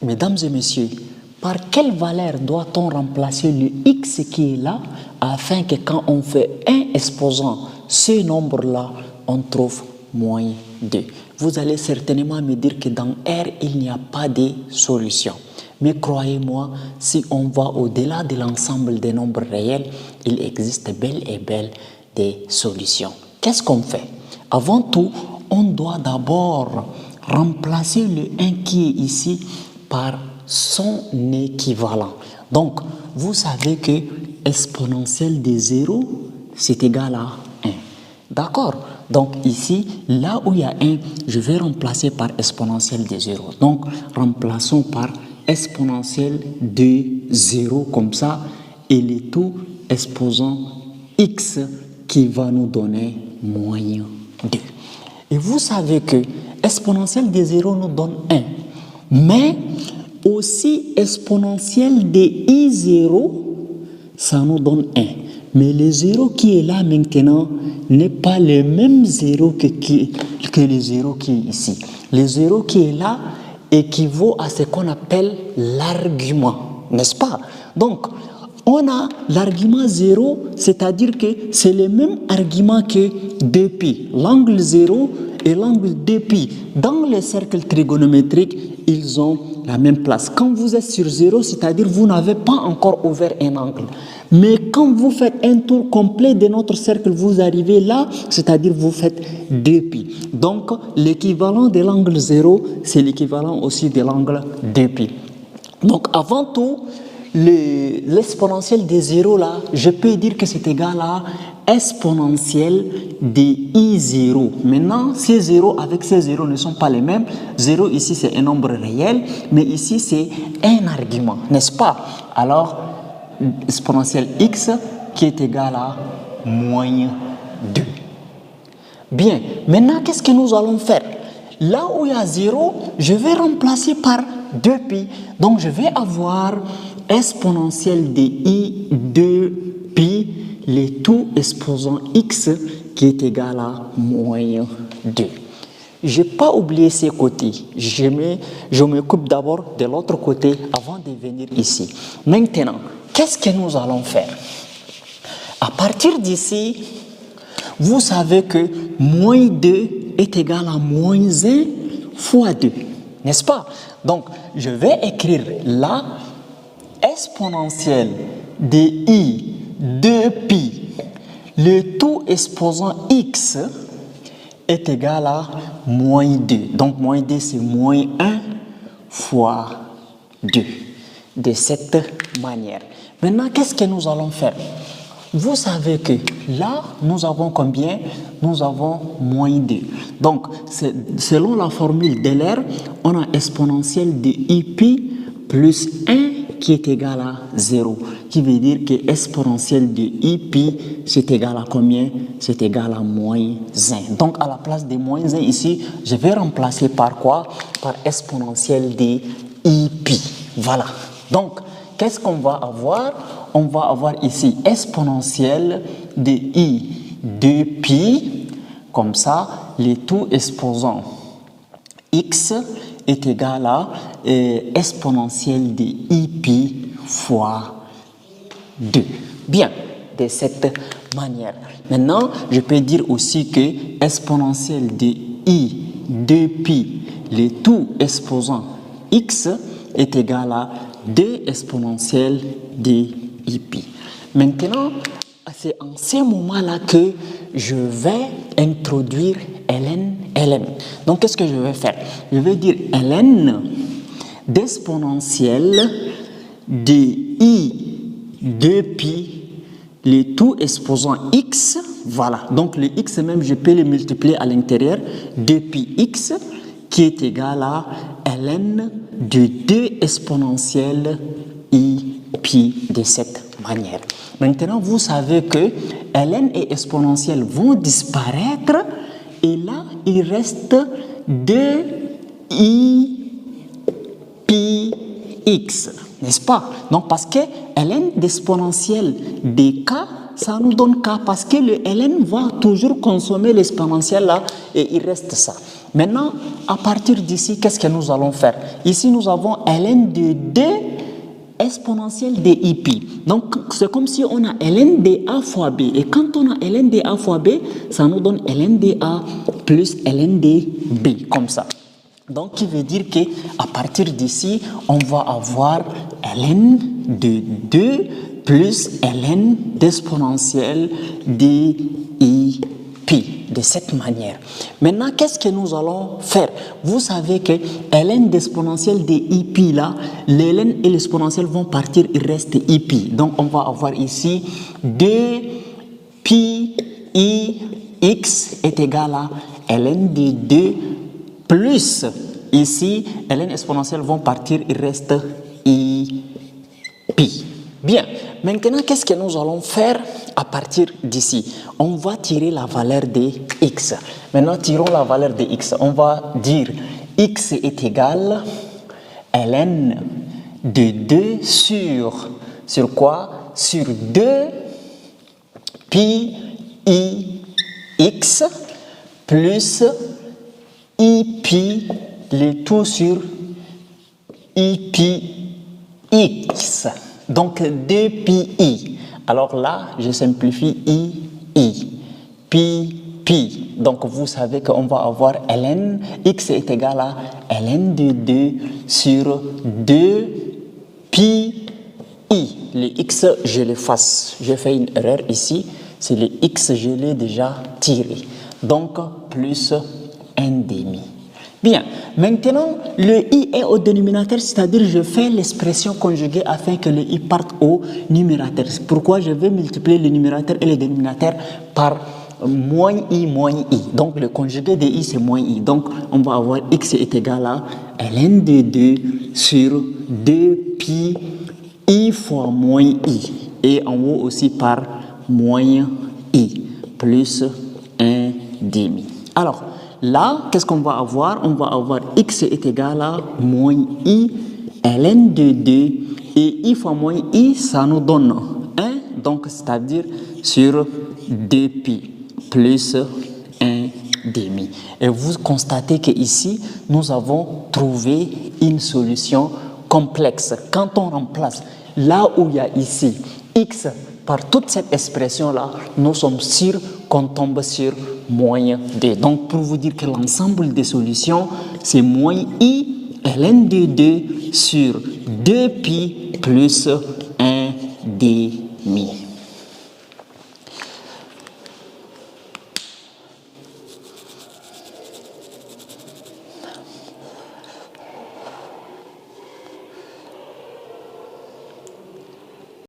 Mesdames et messieurs, par quelle valeur doit-on remplacer le x qui est là afin que quand on fait 1 exposant ce nombre-là, on trouve moins 2? Vous allez certainement me dire que dans R, il n'y a pas de solution. Mais croyez-moi, si on va au-delà de l'ensemble des nombres réels, il existe bel et bel des solutions. Qu'est-ce qu'on fait? Avant tout, on doit d'abord remplacer le 1 qui est ici par son équivalent. Donc, vous savez que exponentielle de 0, c'est égal à 1. D'accord? Donc ici, là où il y a 1, je vais remplacer par exponentielle de 0. Donc, remplaçons par exponentielle de 0 comme ça, et le tout exposant x qui va nous donner moins 2. Et vous savez que exponentielle de 0 nous donne 1, mais aussi exponentielle de i0, ça nous donne 1. Mais le 0 qui est là maintenant n'est pas le même 0 que le 0 qui est ici. Le 0 qui est là équivaut à ce qu'on appelle l'argument, n'est-ce pas? Donc, on a l'argument 0, c'est-à-dire que c'est le même argument que 2π. L'angle 0 et l'angle 2π. Dans les cercles trigonométriques, ils ont la même place. Quand vous êtes sur 0, c'est-à-dire vous n'avez pas encore ouvert un angle. Mais quand vous faites un tour complet de notre cercle, vous arrivez là, c'est-à-dire vous faites 2π. Donc, l'équivalent de l'angle 0, c'est l'équivalent aussi de l'angle 2π. Donc, avant tout, l'exponentielle de 0 là, je peux dire que c'est égal à exponentielle de i0. Maintenant, ces 0 avec ces 0 ne sont pas les mêmes. 0 ici, c'est un nombre réel, mais ici, c'est un argument, n'est-ce pas? Alors, exponentielle x qui est égal à moins 2. Bien, maintenant, qu'est-ce que nous allons faire? Là où il y a 0, je vais remplacer par 2π. Donc, je vais avoir exponentielle de i 2π, le tout exposant x qui est égal à moins 2. Je n'ai pas oublié ces côtés. Je m'occupe d'abord de l'autre côté avant de venir ici. Maintenant, qu'est-ce que nous allons faire? À partir d'ici, vous savez que moins 2 est égal à moins 1 fois 2, n'est-ce pas? Donc, je vais écrire là exponentielle de i 2π, le tout exposant x est égal à moins 2. Donc, moins 2, c'est moins 1 fois 2. De cette manière. Maintenant, qu'est-ce que nous allons faire? Vous savez que là, nous avons combien? Nous avons moins 2. Donc, selon la formule d'Euler, on a exponentielle de iπ plus 1 qui est égal à 0. Qui veut dire que exponentielle de iπ, c'est égal à combien? C'est égal à moins 1. Donc, à la place de moins 1 ici, je vais remplacer par quoi? Par exponentielle de iπ. Voilà. Donc, qu'est-ce qu'on va avoir? On va avoir ici exponentielle de i 2π, comme ça, le tout exposant x est égal à exponentielle de iπ fois 2. Bien, de cette manière. Maintenant, je peux dire aussi que exponentielle de i 2π, le tout exposant x est égal à 2 exponentielle de iπ. Maintenant, c'est en ce moment-là que je vais introduire ln. Donc, qu'est-ce que je vais faire? Je vais dire ln d'exponentielle de i 2π, le tout exposant x. Voilà. Donc, le x même, je peux le multiplier à l'intérieur. 2πx qui est égal à ln de 2 exponentielle iπ de cette manière. Maintenant, vous savez que ln et exponentielle vont disparaître et là, il reste 2iπx, n'est-ce pas? Donc, parce que ln d'exponentielle de k, ça nous donne k parce que le ln va toujours consommer l'exponentielle là et il reste ça. Maintenant, à partir d'ici, qu'est-ce que nous allons faire? Ici, nous avons ln de 2 exponentielle de pi. Donc, c'est comme si on a ln de a fois b. Et quand on a ln de a fois b, ça nous donne ln de a plus ln de b, comme ça. Donc, qui veut dire qu'à partir d'ici, on va avoir ln de 2 plus ln d'exponentielle de i pi, de cette manière. Maintenant, qu'est-ce que nous allons faire? Vous savez que ln d'exponentielle de i pi là, ln et l'exponentielle vont partir, il reste i pi. Donc, on va avoir ici 2 pi i x est égal à ln de 2 plus, ici, ln exponentielle vont partir, il reste i pi. Bien, maintenant, qu'est-ce que nous allons faire à partir d'ici? On va tirer la valeur de x. Maintenant, tirons la valeur de x. On va dire x est égal à ln de 2 sur quoi? Sur 2 pi i x plus i pi, le tout sur i pi x. Donc 2 pi i. Alors là, je simplifie i. Pi. Donc vous savez qu'on va avoir ln, x est égal à ln de 2 sur 2 pi i. Le x, je l'efface. J'ai fait une erreur ici. C'est le x, je l'ai déjà tiré. Donc plus 1/2. Bien, maintenant, le i est au dénominateur, c'est-à-dire je fais l'expression conjuguée afin que le i parte au numérateur. Pourquoi je vais multiplier le numérateur et le dénominateur par moins i. Donc, le conjugué de i, c'est moins i. Donc, on va avoir x est égal à ln de 2 sur 2 pi i fois moins i. Et en haut aussi par moins i, plus 1/2. Alors, là, qu'est-ce qu'on va avoir? On va avoir x est égal à moins i ln de 2 et i fois moins i, ça nous donne 1, donc c'est-à-dire sur 2 pi plus 1/2. Et vous constatez qu'ici, nous avons trouvé une solution complexe. Quand on remplace là où il y a ici x par toute cette expression-là, nous sommes sûrs qu'on tombe sur moins 2. Donc, pour vous dire que l'ensemble des solutions, c'est moins i ln de 2 sur 2 pi plus 1/2.